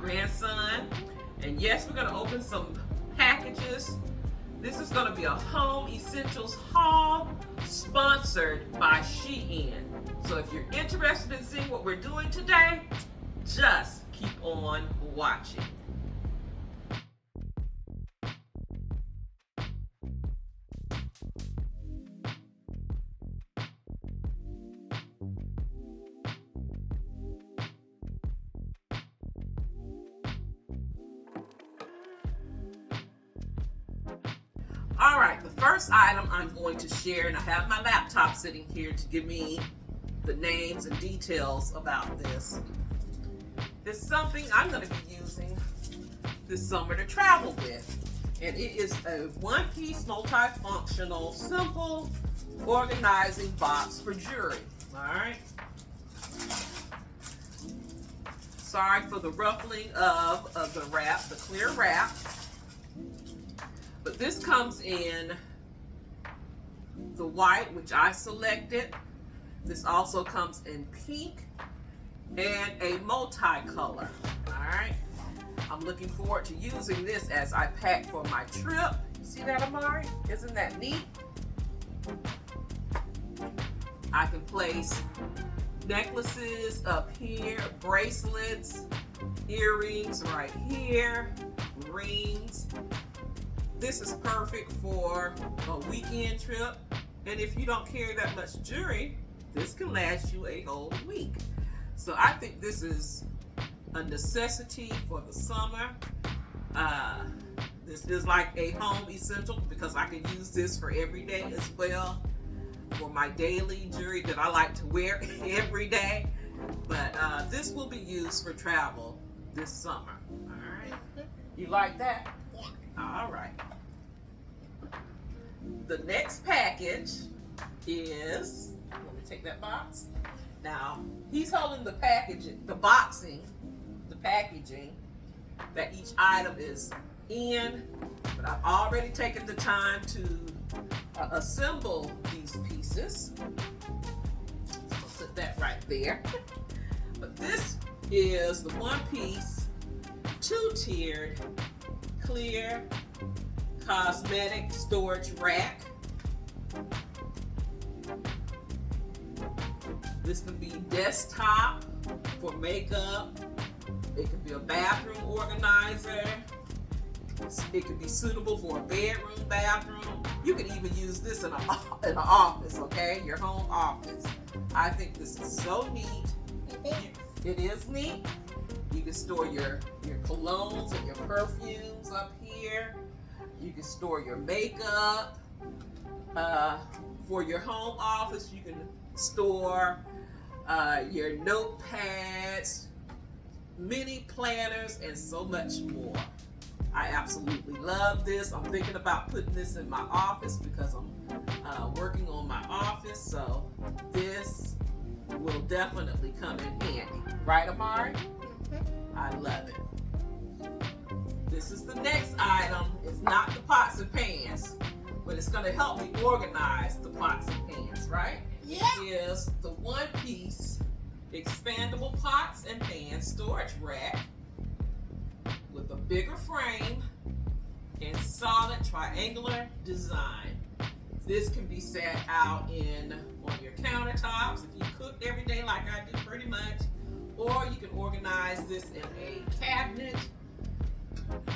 grandson. And yes, we're gonna open some packages. This is gonna be a home essentials haul sponsored by SHEIN. So if you're interested in seeing what we're doing today, just keep on watching. All right, the first item I'm going to share, and I have my laptop sitting here to give me the names and details about this, is something I'm going to be using this summer to travel with. And it is a one-piece multifunctional, simple organizing box for jewelry. All right. Sorry for the ruffling of the wrap, the clear wrap. But this comes in the white, which I selected. This also comes in pink and a multicolor. All right. I'm looking forward to using this as I pack for my trip. See that, Amari? Isn't that neat? I can place necklaces up here, bracelets, earrings right here, rings. This is perfect for a weekend trip, and if you don't carry that much jewelry, this can last you a whole week. So I think this is a necessity for the summer. This is like a home essential because I can use this for every day as well, for my daily jewelry that I like to wear every day. But this will be used for travel this summer. All right, you like that? All right. The next package is, let me take that box. Now, he's holding the packaging, the packaging that each item is in, but I've already taken the time to assemble these pieces. I'll put that right there. But this is the one-piece, two-tiered, clear cosmetic storage rack. This can be desktop for makeup. It can be a bathroom organizer. It can be suitable for a bedroom, bathroom. You can even use this in an office, okay? Your home office. I think this is so neat. It is neat. You can store your colognes and your perfumes up here. You can store your makeup. For your home office, you can store your notepads, mini planners, and so much more. I absolutely love this. I'm thinking about putting this in my office because I'm working on my office, so this will definitely come in handy. Right, Amari? I love it. This is the next item. It's not the pots and pans, but it's going to help me organize the pots and pans, right? Yeah. It is the one-piece expandable pots and pans storage rack with a bigger frame and solid triangular design. This can be set out on your countertops if you cook every day like I do pretty much, or you can organize this in a cabinet,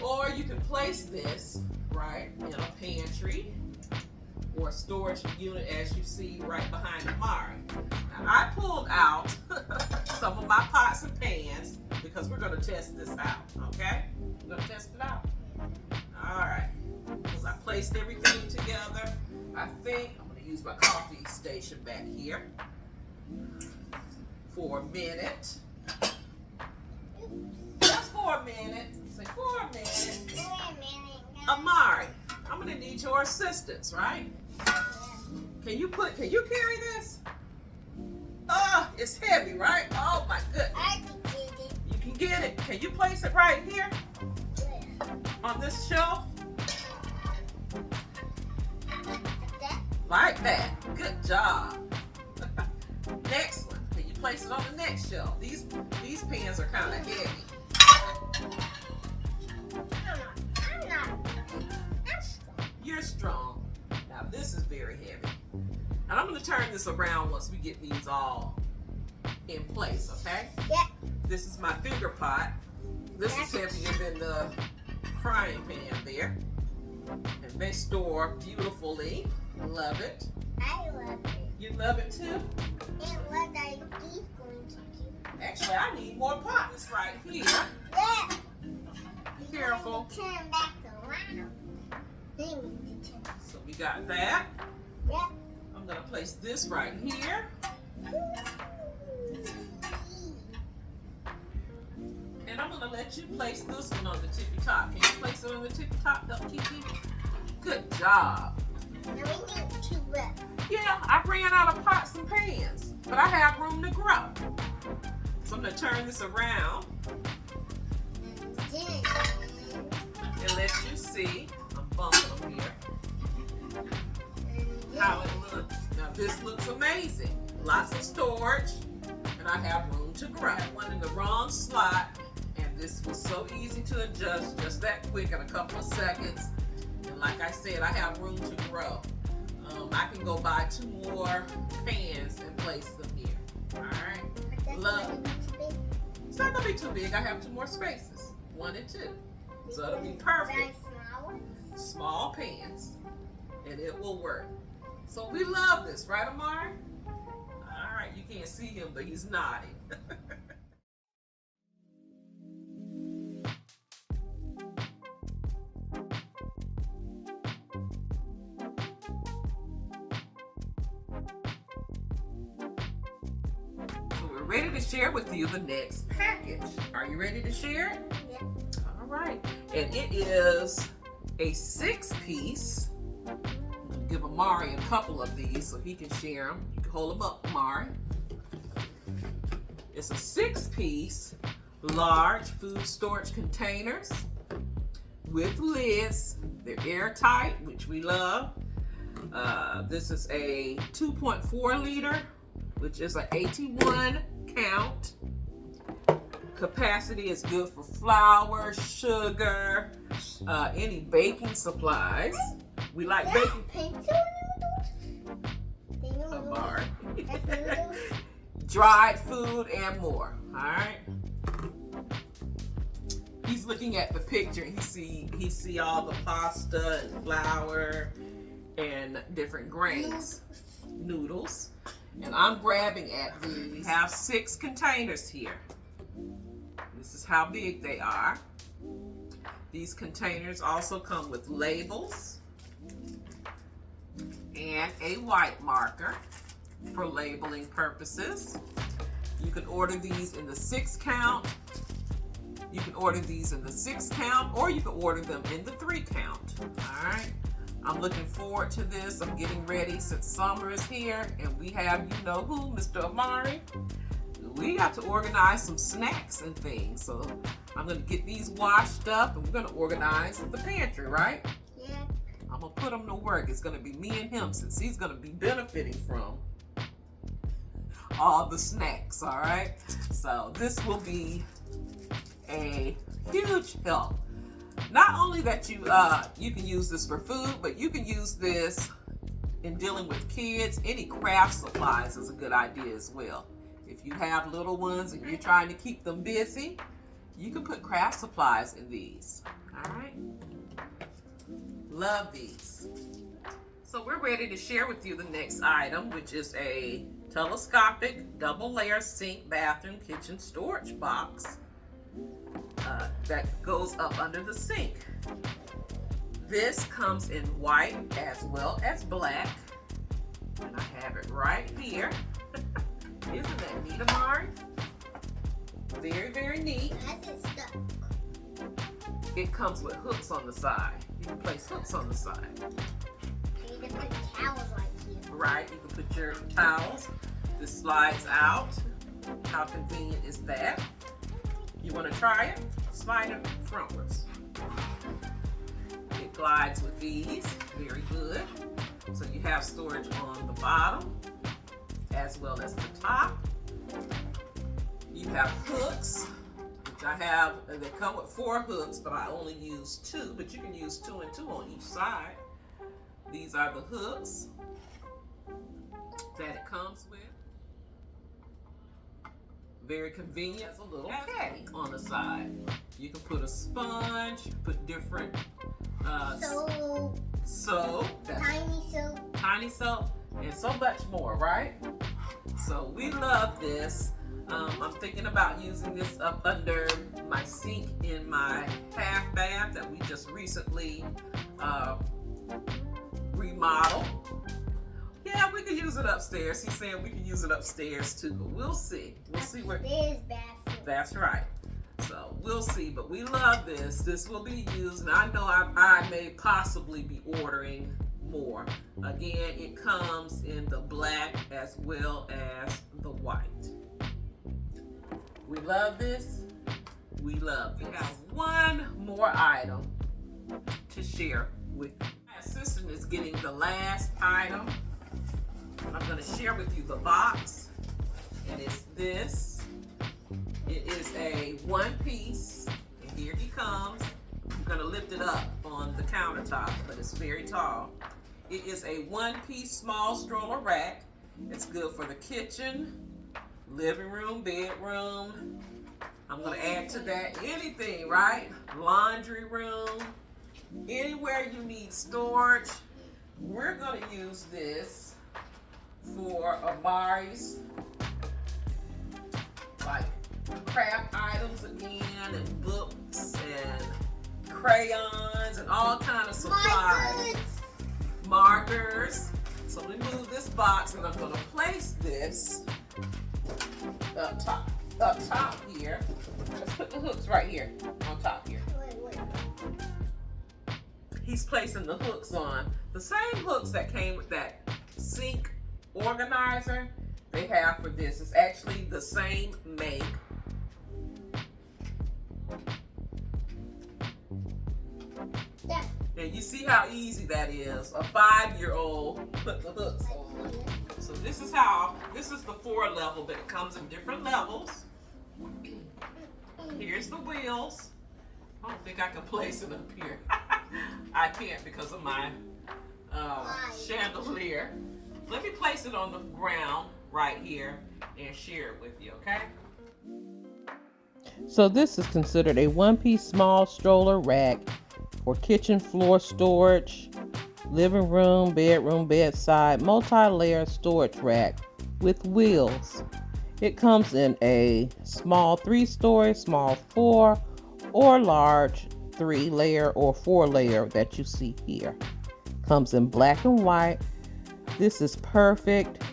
or you can place this right in a pantry or storage unit, as you see right behind Amari. Now, I pulled out some of my pots and pans because we're going to test this out, okay? We're going to test it out. All right. Because I placed everything together, I think I'm going to use my coffee station back here for a minute. Just for a minute. Say for a minute. Amari, I'm going to need your assistance, right? Can you carry this? Oh, it's heavy, right? Oh my goodness. I can get it. You can get it. Can you place it right here on this shelf? Like that. Good job. Next one. Can you place it on the next shelf? These pans are kind of heavy. I'm strong. You're strong. Now this is very heavy. And I'm going to turn this around once we get these all in place, okay? Yep. This is my bigger pot. This is heavier than the frying pan there. And they store beautifully. Love it. I love it. You love it too? And what are these going to do? Actually, I need more pots right here. Yeah. Be careful. Turn back around. Then we need to turn. So we got that. Yeah. I'm going to place this right here. And I'm going to let you place this one on the tippy top. Can you place it on the tippy top, Kiki? Good job. Now we need to whip. Yeah, I ran out of pots and pans, but I have room to grow. So I'm going to turn this around and let you see. I'm bumping them here. How it looks. Now this looks amazing. Lots of storage, and I have room to grow. I went in the wrong slot, and this was so easy to adjust, just that quick in a couple of seconds. And like I said, I have room to grow. I can go buy 2 more pans and place them here. All right. Love. It's not gonna be too big. I have 2 more spaces, 1 and 2, so it'll be perfect. Small pans, and it will work. So we love this, right, Amari? All right. You can't see him, but he's nodding. Ready to share with you the next package. Are you ready to share it? Yeah. All right. And it is a 6-piece. I'm going to give Amari a couple of these so he can share them. You can hold them up, Amari. It's a 6-piece large food storage containers with lids. They're airtight, which we love. This is a 2.4 liter, which is an 81 count. Capacity is good for flour, sugar, any baking supplies. We like baking. Pencil noodles. Amari. Noodles. Dried food and more. All right. He's looking at the picture. He see all the pasta and flour and different grains, noodles. And I'm grabbing at these. We have 6 containers here. This is how big they are. These containers also come with labels and a white marker for labeling purposes. You can order these in the 6 count. You can order these in the 6 count, or you can order them in the 3 count. All right. I'm looking forward to this. I'm getting ready since summer is here, and we have, you know who, Mr. Amari. We got to organize some snacks and things. So I'm going to get these washed up, and we're going to organize the pantry, right? Yeah. I'm going to put him to work. It's going to be me and him, since he's going to be benefiting from all the snacks, all right? So this will be a huge help. Not only that you can use this for food, but you can use this in dealing with kids. Any craft supplies is a good idea as well. If you have little ones and you're trying to keep them busy, you can put craft supplies in these. All right. Love these. So we're ready to share with you the next item, which is a telescopic double layer sink, bathroom, kitchen storage box. That goes up under the sink. This comes in white as well as black, and I have it right here. Isn't that neat, Amari? Very, very neat. It comes with hooks on the side. You can place hooks on the side. You can put towels right here. Right, you can put your towels. This slides out. How convenient is that? You want to try it? Slide it frontwards. It glides with these. Very good. So you have storage on the bottom as well as the top. You have hooks, which I have. They come with 4 hooks, but I only use 2. But you can use 2 and 2 on each side. These are the hooks that it comes with. Very convenient. It's a little caddy on the side. You can put a sponge, you can put different soap, tiny soap, and so much more, right? So we love this. I'm thinking about using this up under my sink in my half bath that we just recently remodeled. Yeah, we could use it upstairs. He's saying we can use it upstairs too, but we'll see. We'll see where. That's right. So we'll see, but we love this. This will be used, and I know I may possibly be ordering more. Again, it comes in the black as well as the white. We love this. We love this. We have one more item to share with you. My assistant is getting the last item. I'm going to share with you the box, and it's this. It is a 1-piece, and here he comes. I'm going to lift it up on the countertop, but it's very tall. It is a 1-piece small stroller rack. It's good for the kitchen, living room, bedroom. I'm going to add to that anything, right? Laundry room, anywhere you need storage. We're going to use this for Amari's, like, craft items again, and books and crayons and all kind of supplies. Markers. So we move this box, and I'm going to place this up top here. Let's put the hooks right here on top here. He's placing the hooks on. The same hooks that came with that sink organizer they have for this. It's actually the same make. Yeah. And you see how easy that is. A 5-year-old put the hooks on. So this is the 4 level, but it comes in different levels. Here's the wheels. I don't think I can place it up here. I can't because of my chandelier. Let me place it on the ground right here and share it with you, okay? So this is considered a 1-piece small stroller rack for kitchen floor storage, living room, bedroom, bedside, multi-layer storage rack with wheels. It comes in a small 3-story, small 4, or large 3-layer or 4-layer that you see here. Comes in black and white. This is perfect.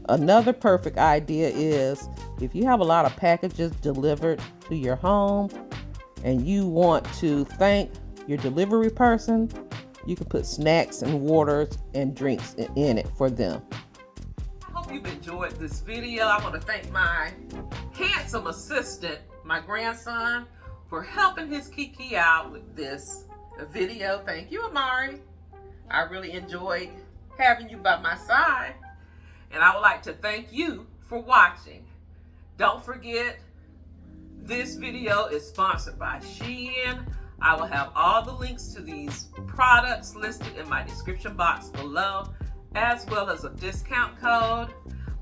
Another perfect idea is if you have a lot of packages delivered to your home and you want to thank your delivery person, you can put snacks and waters and drinks in it for them. I hope you've enjoyed this video. I want to thank my handsome assistant, my grandson, for helping his Kiki out with this video. Thank you, Amari. I really enjoyed having you by my side. And I would like to thank you for watching. Don't forget, this video is sponsored by SHEIN. I will have all the links to these products listed in my description box below, as well as a discount code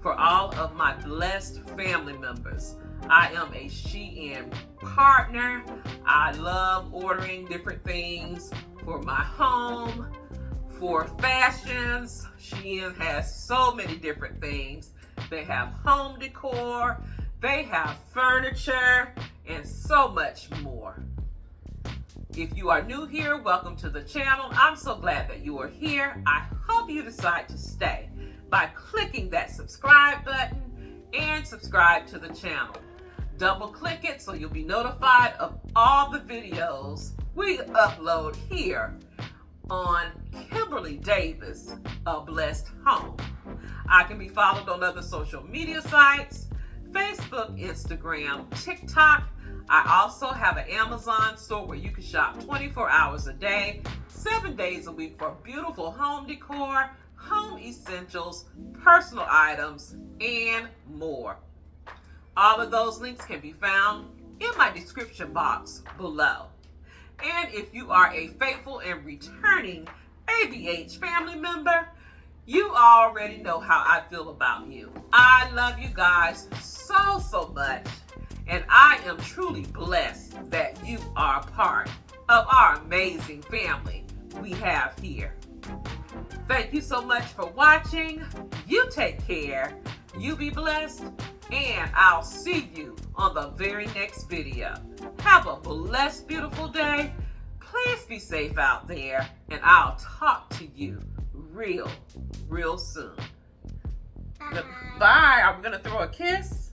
for all of my blessed family members. I am a SHEIN partner. I love ordering different things for my home, for fashions. SHEIN has so many different things. They have home decor, they have furniture, and so much more. If you are new here, welcome to the channel. I'm so glad that you are here. I hope you decide to stay by clicking that subscribe button and subscribe to the channel. Double click it so you'll be notified of all the videos we upload here on Kimberly Davis, A Blessed Home. I can be followed on other social media sites, Facebook, Instagram, TikTok. I also have an Amazon store where you can shop 24 hours a day, 7 days a week for beautiful home decor, home essentials, personal items, and more. All of those links can be found in my description box below. And if you are a faithful and returning ABH family member, you already know how I feel about you. I love you guys so much, and I am truly blessed that you are part of our amazing family we have here. Thank you so much for watching. You take care, you be blessed, and I'll see you on the very next video. Have a blessed, beautiful day. Please be safe out there, and I'll talk to you real soon. Bye. Are we going to throw a kiss?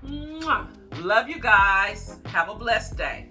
Mwah. Love you guys. Have a blessed day.